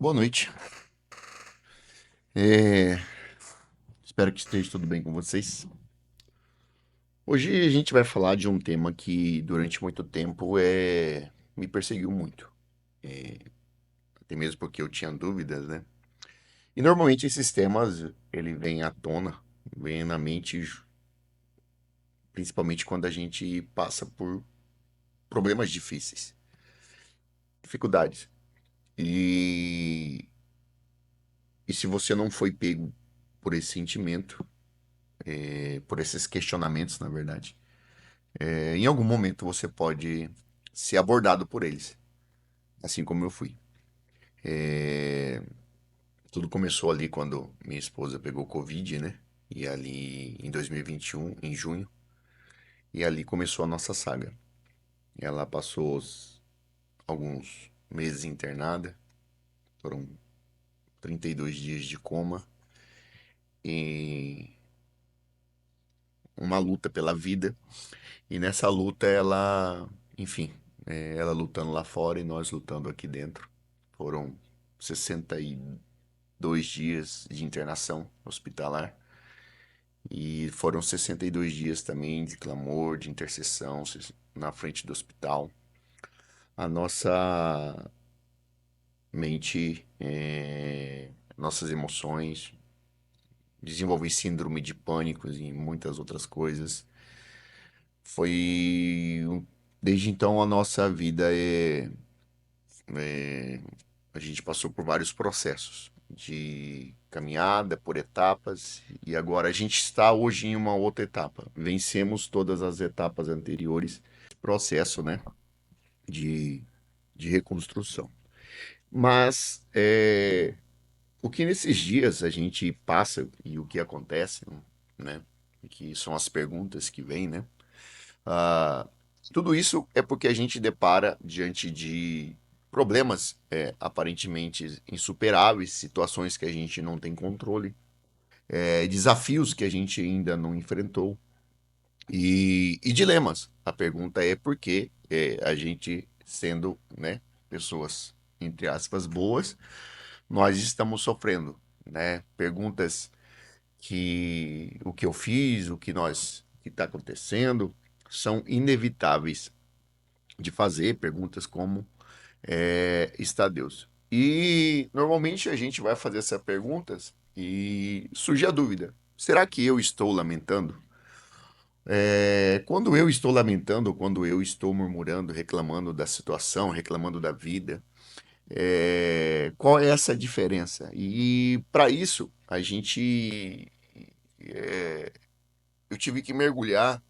Boa noite. É, espero que esteja tudo bem com vocês. Hoje a gente vai falar de um tema que durante muito tempo me perseguiu muito. Até mesmo porque eu tinha dúvidas, né? E normalmente esses temas ele vem à tona, vem na mente, principalmente quando a gente passa por problemas difíceis, dificuldades. E, e se você não foi pego por esse sentimento, por esses questionamentos, na verdade, em algum momento você pode ser abordado por eles, assim como eu fui. É, tudo começou ali quando minha esposa pegou Covid, né? E ali em 2021, em junho, e ali começou a nossa saga. Ela passou alguns meses internada, foram 32 dias de coma e uma luta pela vida. E nessa luta ela, enfim, ela lutando lá fora e nós lutando aqui dentro. Foram 62 dias de internação hospitalar e foram 62 dias também de clamor, de intercessão na frente do hospital. A nossa mente, nossas emoções, desenvolver síndrome de pânico e muitas outras coisas. Foi. Desde então a nossa vida é, a gente passou por vários processos de caminhada, por etapas, e agora a gente está hoje em uma outra etapa. Vencemos todas as etapas anteriores, processo, né, de, de reconstrução. Mas o que nesses dias a gente passa e o que acontece, né, que são as perguntas que vêm, né, ah, tudo isso é porque a gente depara diante de problemas aparentemente insuperáveis, situações que a gente não tem controle, desafios que a gente ainda não enfrentou e dilemas. A pergunta é por que a gente, sendo, né, pessoas, entre aspas, boas, nós estamos sofrendo, né? Perguntas que o que eu fiz, o que está acontecendo, são inevitáveis de fazer perguntas como está Deus? E normalmente a gente vai fazer essas perguntas e surge a dúvida: será que eu estou lamentando? Quando eu estou lamentando, quando eu estou murmurando, reclamando da situação, reclamando da vida, qual é essa diferença? E para isso a gente, eu tive que mergulhar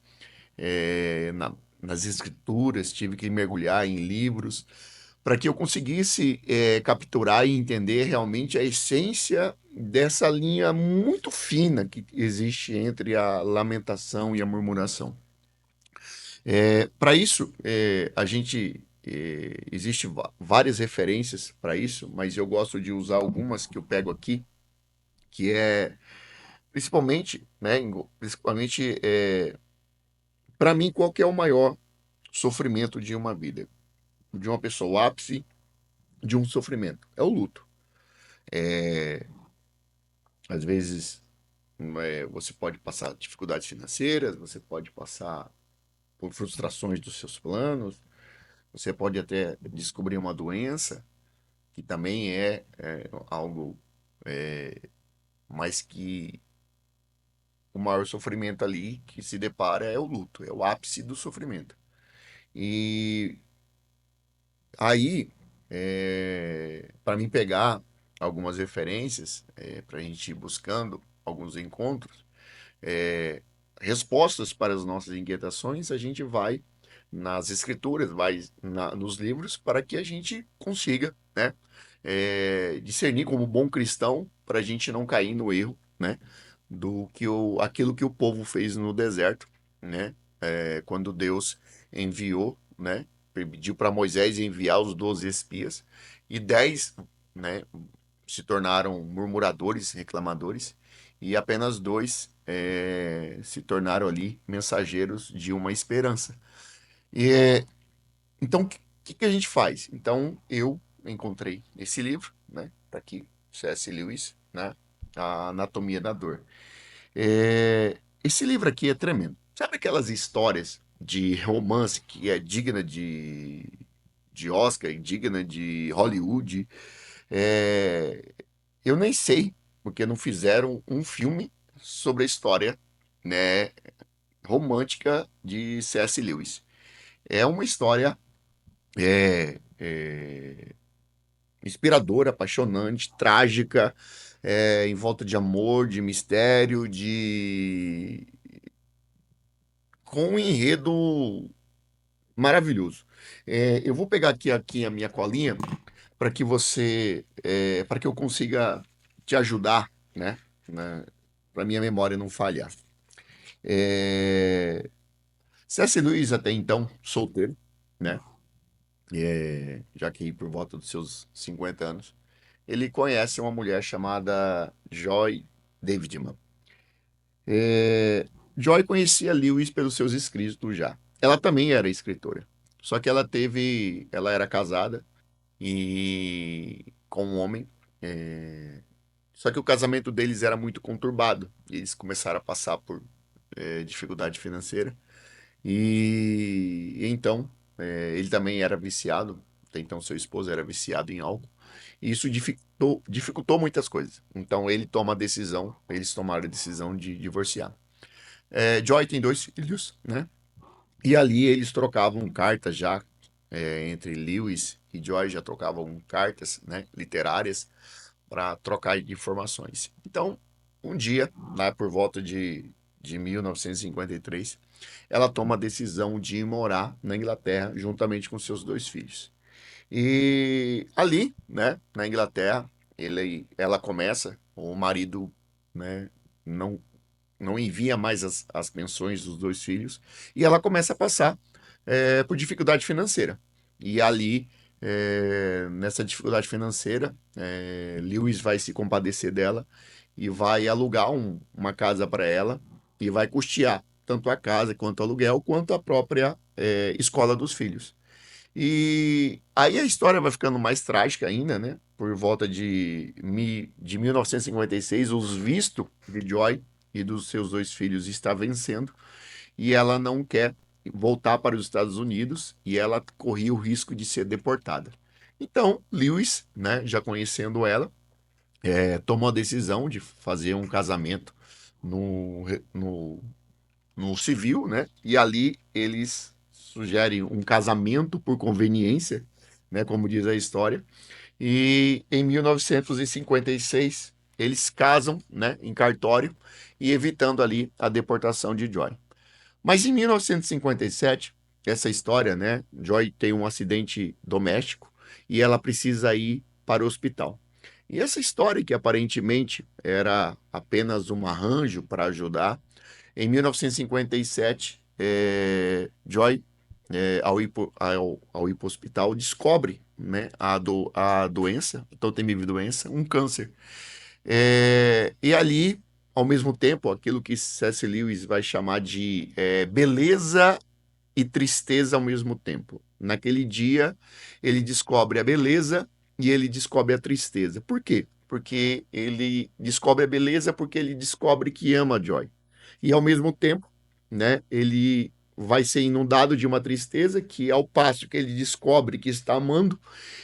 nas escrituras, tive que mergulhar em livros, para que eu conseguisse capturar e entender realmente a essência dessa linha muito fina que existe entre a lamentação e a murmuração. Para isso, a gente existe várias referências para isso, mas eu gosto de usar algumas que eu pego aqui, que é principalmente, né, principalmente para mim, qual que é o maior sofrimento de uma vida, de uma pessoa, o ápice de um sofrimento. É o luto. Às vezes, você pode passar dificuldades financeiras, você pode passar por frustrações dos seus planos, você pode até descobrir uma doença, que também é algo, mas que o maior sofrimento ali que se depara é o luto, é o ápice do sofrimento. E aí, para mim pegar algumas referências, para a gente ir buscando alguns encontros, é, respostas para as nossas inquietações, a gente vai nas escrituras, vai nos livros, para que a gente consiga, né, discernir como bom cristão, para a gente não cair no erro, né, aquilo que o povo fez no deserto, né, quando Deus enviou, né, pediu para Moisés enviar os 12 espias e 10, né, se tornaram murmuradores, reclamadores, e apenas dois se tornaram ali mensageiros de uma esperança. E, então, o que a gente faz? Então, eu encontrei esse livro, né? tá aqui, C.S. Lewis, né? A Anatomia da Dor. Esse livro aqui é tremendo. Sabe aquelas histórias de romance que é digna de Oscar e digna de Hollywood? É, eu nem sei porque não fizeram um filme sobre a história, né, romântica de C.S. Lewis. É uma história inspiradora, apaixonante, trágica, em volta de amor, de mistério, de com um enredo maravilhoso. Eu vou pegar aqui a minha colinha para que para que eu consiga te ajudar, né? Para minha memória não falhar. É, C.S. Lewis até então solteiro, né? Já que por volta dos seus 50 anos, ele conhece uma mulher chamada Joy Davidman. Joy conhecia Lewis pelos seus escritos já. Ela também era escritora. Só que ela era casada e com um homem. é, Só que o casamento deles era muito conturbado. E eles começaram a passar por dificuldade financeira. E então ele também era viciado. Até então seu esposo era viciado em álcool. E isso dificultou muitas coisas. Então eles tomaram a decisão de divorciar. Joy tem dois filhos, né? E ali eles trocavam cartas já, entre Lewis e Joy já trocavam cartas, né, literárias para trocar informações. Então, um dia, lá por volta de 1953, ela toma a decisão de ir morar na Inglaterra juntamente com seus dois filhos. E ali, né, na Inglaterra, ela começa, o marido, né, não não envia mais as pensões dos dois filhos, e ela começa a passar por dificuldade financeira. E ali, nessa dificuldade financeira, Lewis vai se compadecer dela e vai alugar uma casa para ela e vai custear tanto a casa quanto o aluguel, quanto a própria escola dos filhos. E aí a história vai ficando mais trágica ainda, né? Por volta de 1956, os vistos de Joy e dos seus dois filhos está vencendo e ela não quer voltar para os Estados Unidos e ela corria o risco de ser deportada. Então, Lewis, né, já conhecendo ela, tomou a decisão de fazer um casamento no, no, no civil, né? E ali eles sugerem um casamento por conveniência, né, como diz a história. E em 1956 eles casam, né, em cartório e evitando ali a deportação de Joy. Mas em 1957, essa história, né, Joy tem um acidente doméstico e ela precisa ir para o hospital. E essa história, que aparentemente era apenas um arranjo para ajudar, em 1957, Joy, ao ir para o hospital, descobre, né, a doença, a tão temível doença, um câncer. E ali, ao mesmo tempo, aquilo que C.S. Lewis vai chamar de beleza e tristeza ao mesmo tempo. Naquele dia, ele descobre a beleza e ele descobre a tristeza. Por quê? Porque ele descobre a beleza porque ele descobre que ama Joy. E ao mesmo tempo, né, ele vai ser inundado de uma tristeza que, ao passo que ele descobre que está amando,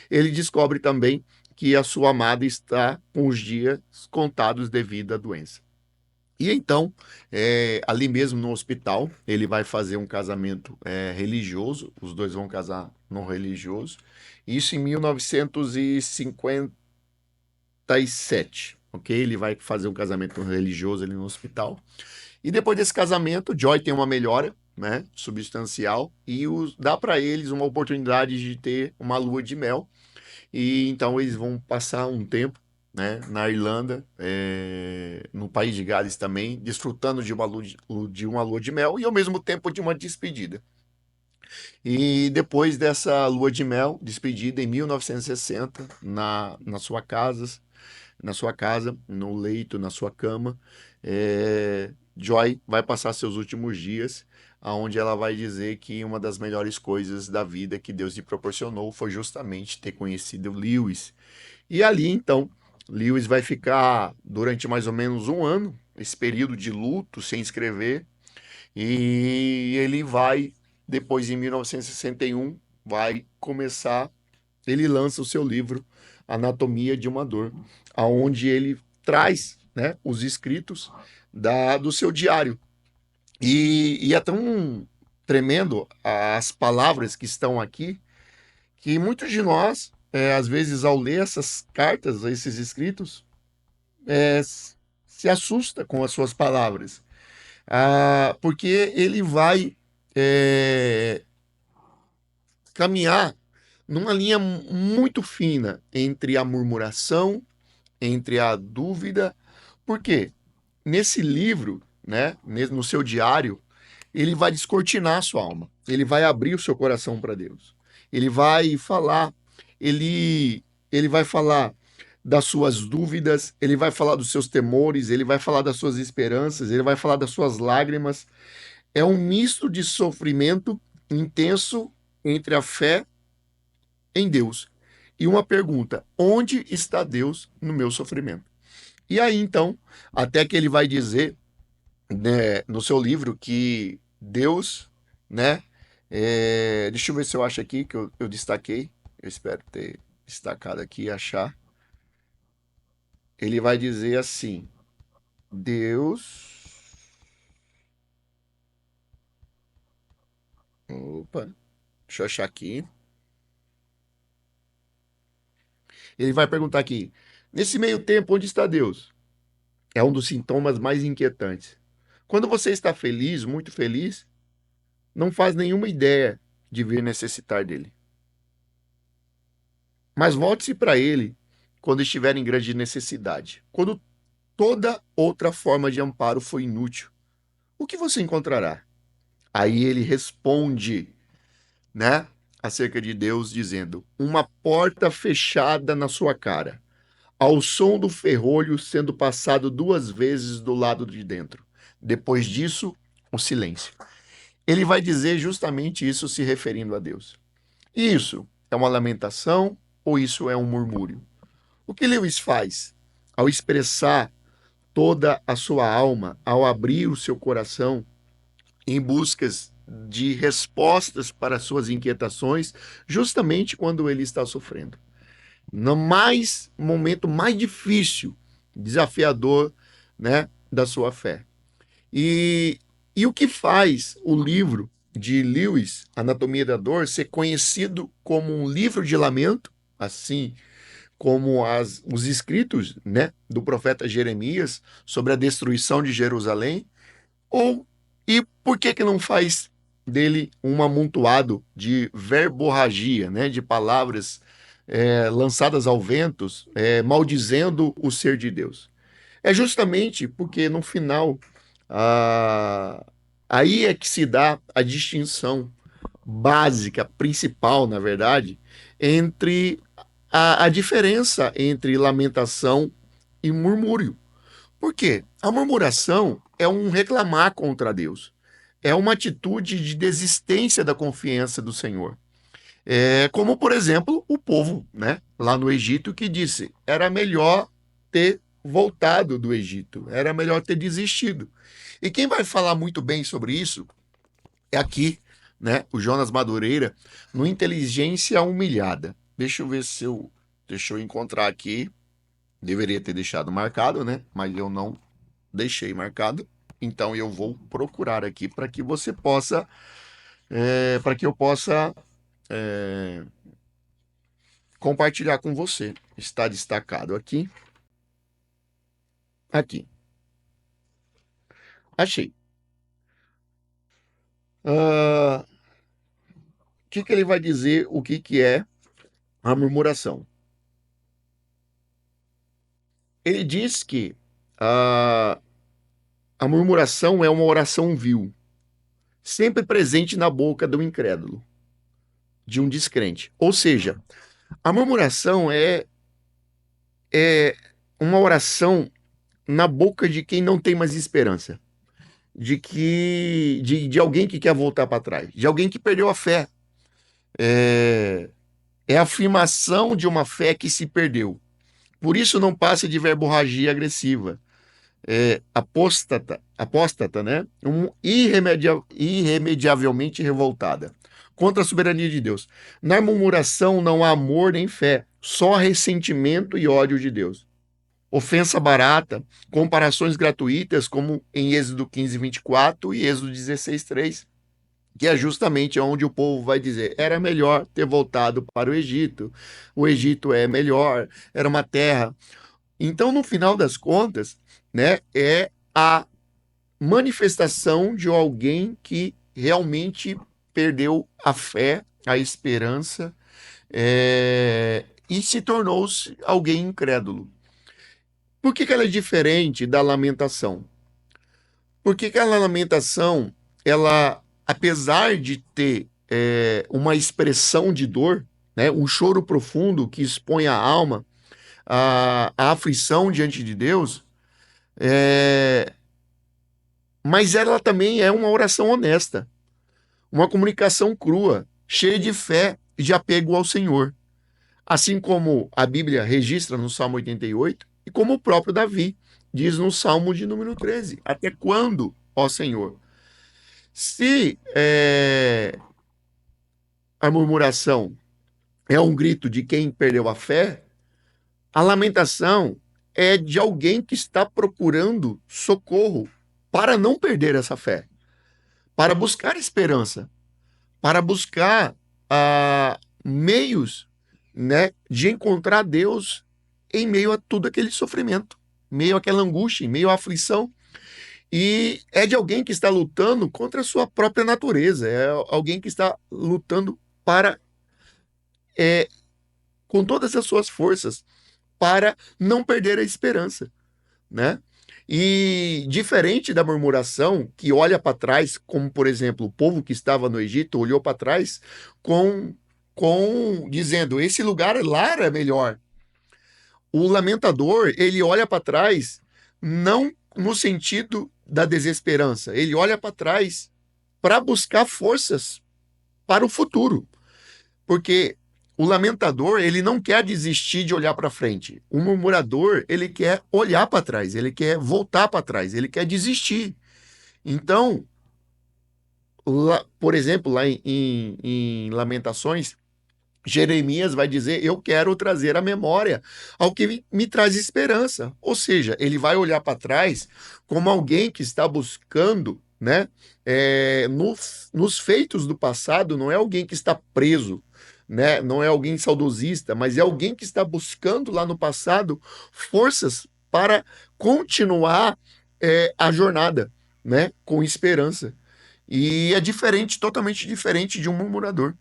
ele descobre também que a sua amada está com os dias contados devido à doença. E então, ali mesmo no hospital, ele vai fazer um casamento religioso, os dois vão casar no religioso, isso em 1957, ok? Ele vai fazer um casamento religioso ali no hospital. E depois desse casamento, Joy tem uma melhora, né, substancial, e dá para eles uma oportunidade de ter uma lua de mel. E então eles vão passar um tempo, né, na Irlanda, no país de Gales também, desfrutando de uma lua de mel e ao mesmo tempo de uma despedida. E depois dessa lua de mel, despedida em 1960, na sua casa, no leito, na sua cama, Joy vai passar seus últimos dias, aonde ela vai dizer que uma das melhores coisas da vida que Deus lhe proporcionou foi justamente ter conhecido Lewis. E ali, então, Lewis vai ficar durante mais ou menos um ano, esse período de luto, sem escrever, e ele vai, depois em 1961, vai começar, ele lança o seu livro Anatomia de uma Dor, aonde ele traz, né, os escritos do seu diário. E é tão tremendo as palavras que estão aqui, que muitos de nós, às vezes, ao ler essas cartas, esses escritos, se assusta com as suas palavras, porque ele vai é, caminhar numa linha muito fina entre a murmuração, entre a dúvida. Por quê? Nesse livro, né, no seu diário, ele vai descortinar a sua alma. Ele vai abrir o seu coração para Deus. Ele vai falar, ele vai falar das suas dúvidas, ele vai falar dos seus temores, ele vai falar das suas esperanças, ele vai falar das suas lágrimas. É um misto de sofrimento intenso entre a fé em Deus e uma pergunta: onde está Deus no meu sofrimento? E aí então, até que ele vai dizer, né, no seu livro, que Deus, né? Deixa eu ver se eu acho aqui que eu destaquei. Eu espero ter destacado aqui e achar. Ele vai dizer assim: Deus. Opa, deixa eu achar aqui. Ele vai perguntar aqui: nesse meio tempo, onde está Deus? É um dos sintomas mais inquietantes. Quando você está feliz, muito feliz, não faz nenhuma ideia de vir necessitar dele. Mas volte-se para ele quando estiver em grande necessidade. Quando toda outra forma de amparo foi inútil, o que você encontrará? Aí ele responde, né, acerca de Deus, dizendo: uma porta fechada na sua cara, ao som do ferrolho sendo passado 2 vezes do lado de dentro. Depois disso, o silêncio. Ele vai dizer justamente isso se referindo a Deus. Isso é uma lamentação ou isso é um murmúrio? O que Lewis faz ao expressar toda a sua alma, ao abrir o seu coração em buscas de respostas para suas inquietações, justamente quando ele está sofrendo? No momento mais difícil, desafiador, né, da sua fé. E o que faz o livro de Lewis, Anatomia da Dor, ser conhecido como um livro de lamento, assim como os escritos, né, do profeta Jeremias sobre a destruição de Jerusalém? E por que não faz dele um amontoado de verborragia, né, de palavras lançadas ao vento, maldizendo o ser de Deus? É justamente porque no final, ah, aí é que se dá a distinção básica, principal, na verdade, entre a diferença entre lamentação e murmúrio. Por quê? A murmuração é um reclamar contra Deus. É uma atitude de desistência da confiança do Senhor. Como, por exemplo, o povo, né, lá no Egito, que disse: era melhor ter voltado do Egito, era melhor ter desistido. E quem vai falar muito bem sobre isso é aqui, né, o Jonas Madureira, no Inteligência Humilhada. Deixa eu ver se eu. Deixa eu encontrar aqui. Deveria ter deixado marcado, né? Mas eu não deixei marcado. Então eu vou procurar aqui para que você possa. Para que eu possa compartilhar com você. Está destacado aqui. Aqui. Achei. O que ele vai dizer? O que é a murmuração? Ele diz que a murmuração é uma oração vil, sempre presente na boca do incrédulo, de um descrente. Ou seja, a murmuração é uma oração na boca de quem não tem mais esperança, de alguém que quer voltar para trás, de alguém que perdeu a fé. É a afirmação de uma fé que se perdeu. Por isso não passa de verborragia agressiva. Apóstata, né? Irremediavelmente revoltada contra a soberania de Deus. Na murmuração não há amor nem fé, só ressentimento e ódio de Deus. Ofensa barata, comparações gratuitas, como em Êxodo 15:24 e Êxodo 16:3, que é justamente onde o povo vai dizer: era melhor ter voltado para o Egito é melhor, era uma terra. Então, no final das contas, né, é a manifestação de alguém que realmente perdeu a fé, a esperança, e se tornou-se alguém incrédulo. Por que ela é diferente da lamentação? Porque aquela lamentação, ela, apesar de ter uma expressão de dor, né, um choro profundo que expõe a alma, a aflição diante de Deus, mas ela também é uma oração honesta, uma comunicação crua, cheia de fé e de apego ao Senhor. Assim como a Bíblia registra no Salmo 88 e como o próprio Davi diz no Salmo de número 13: até quando, ó Senhor? Se a murmuração é um grito de quem perdeu a fé, a lamentação é de alguém que está procurando socorro para não perder essa fé, para buscar esperança, para buscar meios, né, de encontrar Deus em meio a todo aquele sofrimento, meio àquela angústia, em meio à aflição. E é de alguém que está lutando contra a sua própria natureza, é alguém que está lutando para, com todas as suas forças, para não perder a esperança, né? E diferente da murmuração, que olha para trás, como por exemplo o povo que estava no Egito olhou para trás com dizendo: esse lugar lá era melhor. O lamentador, ele olha para trás não no sentido da desesperança, ele olha para trás para buscar forças para o futuro, porque o lamentador, ele não quer desistir de olhar para frente. O murmurador, ele quer olhar para trás, ele quer voltar para trás, ele quer desistir. Então, por exemplo, lá em Lamentações, Jeremias vai dizer: eu quero trazer a memória ao que me traz esperança. Ou seja, ele vai olhar para trás como alguém que está buscando, né, nos feitos do passado. Não é alguém que está preso, né, não é alguém saudosista, mas é alguém que está buscando lá no passado forças para continuar a jornada, né, com esperança. E é diferente, totalmente diferente de um murmurador.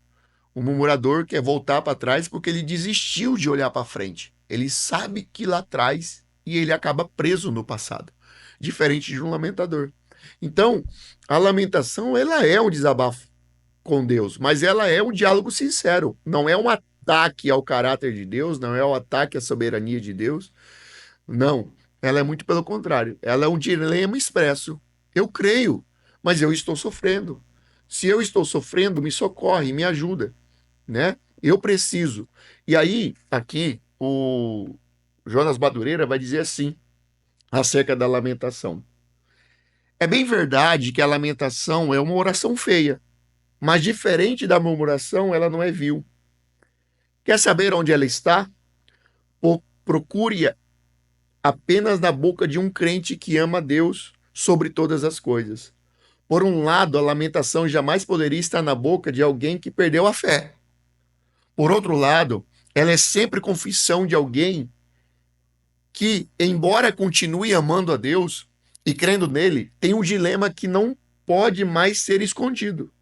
O murmurador quer voltar para trás porque ele desistiu de olhar para frente. Ele sabe que lá atrás e ele acaba preso no passado, diferente de um lamentador. Então, a lamentação, ela é um desabafo com Deus, mas ela é um diálogo sincero. Não é um ataque ao caráter de Deus, não é um ataque à soberania de Deus. Não, ela é muito pelo contrário. Ela é um dilema expresso. Eu creio, mas eu estou sofrendo. Se eu estou sofrendo, me socorre, me ajuda, né? Eu preciso. E aí, aqui, o Jonas Madureira vai dizer assim, acerca da lamentação. É bem verdade que a lamentação é uma oração feia, mas diferente da murmuração, ela não é vil. Quer saber onde ela está? Procure-a apenas na boca de um crente que ama a Deus sobre todas as coisas. Por um lado, a lamentação jamais poderia estar na boca de alguém que perdeu a fé. Por outro lado, ela é sempre confissão de alguém que, embora continue amando a Deus e crendo nele, tem um dilema que não pode mais ser escondido,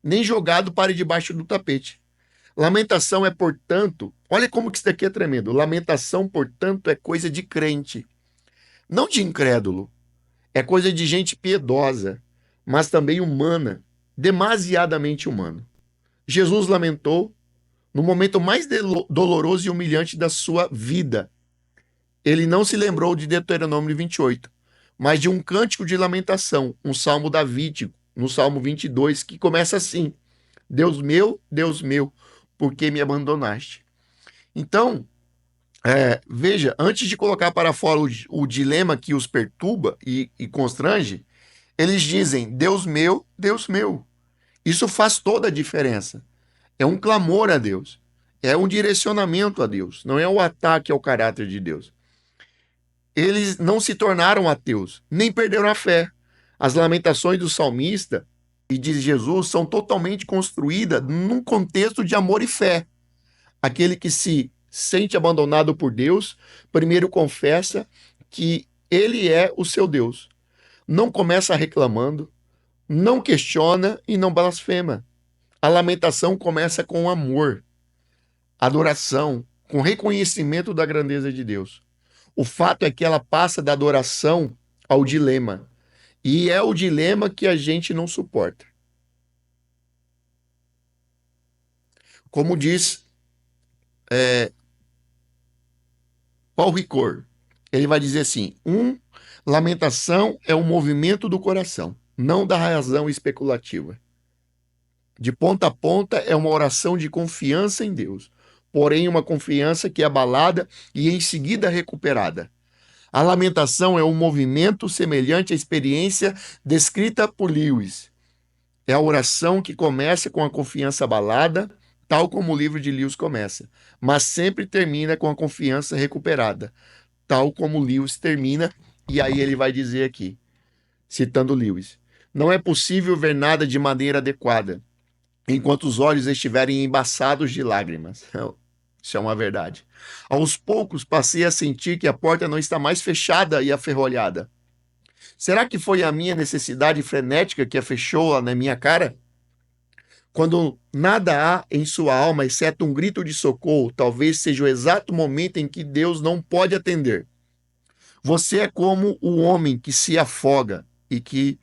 nem jogado para debaixo do tapete. Lamentação é, portanto, olha como que isso daqui é tremendo. Lamentação, portanto, é coisa de crente, não de incrédulo. É coisa de gente piedosa, mas também humana, demasiadamente humana. Jesus lamentou no momento mais doloroso e humilhante da sua vida. Ele não se lembrou de Deuteronômio 28, mas de um cântico de lamentação, um salmo davídico, no Salmo 22, que começa assim: Deus meu, por que me abandonaste? Então, Veja, antes de colocar para fora o dilema que os perturba e constrange, eles dizem: Deus meu, Deus meu. Isso faz toda a diferença. É um clamor a Deus. É um direcionamento a Deus. Não é o ataque ao caráter de Deus. Eles não se tornaram ateus, nem perderam a fé. As lamentações do salmista e de Jesus são totalmente construídas num contexto de amor e fé. Aquele que se sente abandonado por Deus, primeiro confessa que ele é o seu Deus. Não começa reclamando, não questiona e não blasfema. A lamentação começa com amor, adoração, com reconhecimento da grandeza de Deus. O fato é que ela passa da adoração ao dilema. E é o dilema que a gente não suporta. Como diz Paul Ricoeur, ele vai dizer assim: lamentação é um movimento do coração, não da razão especulativa. De ponta a ponta é uma oração de confiança em Deus, porém uma confiança que é abalada e em seguida recuperada. A lamentação é um movimento semelhante à experiência descrita por Lewis. É a oração que começa com a confiança abalada, tal como o livro de Lewis começa, mas sempre termina com a confiança recuperada, tal como Lewis termina, e aí ele vai dizer aqui, citando Lewis: não é possível ver nada de maneira adequada, enquanto os olhos estiverem embaçados de lágrimas. Isso é uma verdade. Aos poucos passei a sentir que a porta não está mais fechada e aferrolhada. Será que foi a minha necessidade frenética que a fechou na minha cara? Quando nada há em sua alma exceto um grito de socorro, talvez seja o exato momento em que Deus não pode atender. Você é como o homem que se afoga e que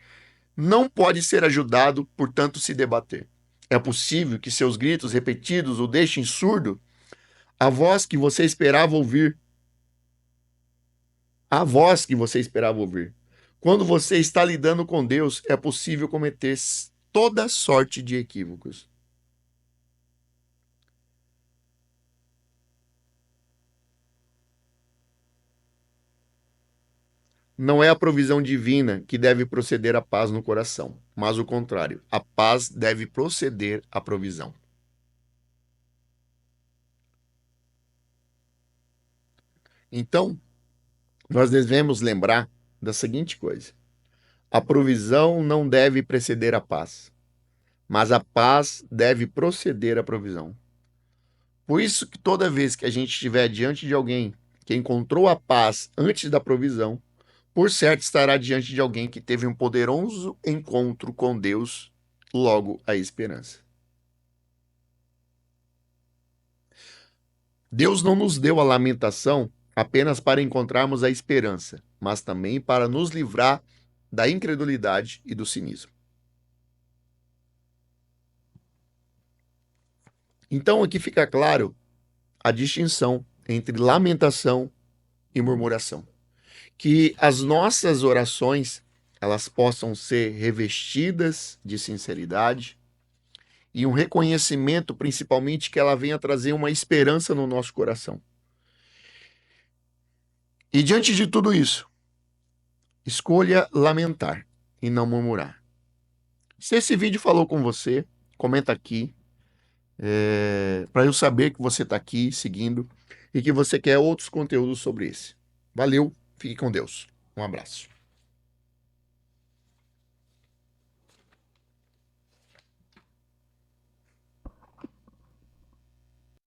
não pode ser ajudado, portanto se debater. É possível que seus gritos repetidos o deixem surdo? A voz que você esperava ouvir. A voz que você esperava ouvir. Quando você está lidando com Deus, é possível cometer toda sorte de equívocos. Não é a provisão divina que deve proceder à paz no coração, mas o contrário. A paz deve proceder à provisão. Então, nós devemos lembrar da seguinte coisa: a provisão não deve preceder a paz, mas a paz deve proceder à provisão. Por isso que toda vez que a gente estiver diante de alguém que encontrou a paz antes da provisão, por certo estará diante de alguém que teve um poderoso encontro com Deus, logo a esperança. Deus não nos deu a lamentação apenas para encontrarmos a esperança, mas também para nos livrar da incredulidade e do cinismo. Então aqui fica claro a distinção entre lamentação e murmuração. Que as nossas orações elas possam ser revestidas de sinceridade e um reconhecimento, principalmente, que ela venha trazer uma esperança no nosso coração. E diante de tudo isso, escolha lamentar e não murmurar. Se esse vídeo falou com você, comenta aqui, para eu saber que você está aqui seguindo e que você quer outros conteúdos sobre esse. Valeu, fique com Deus. Um abraço.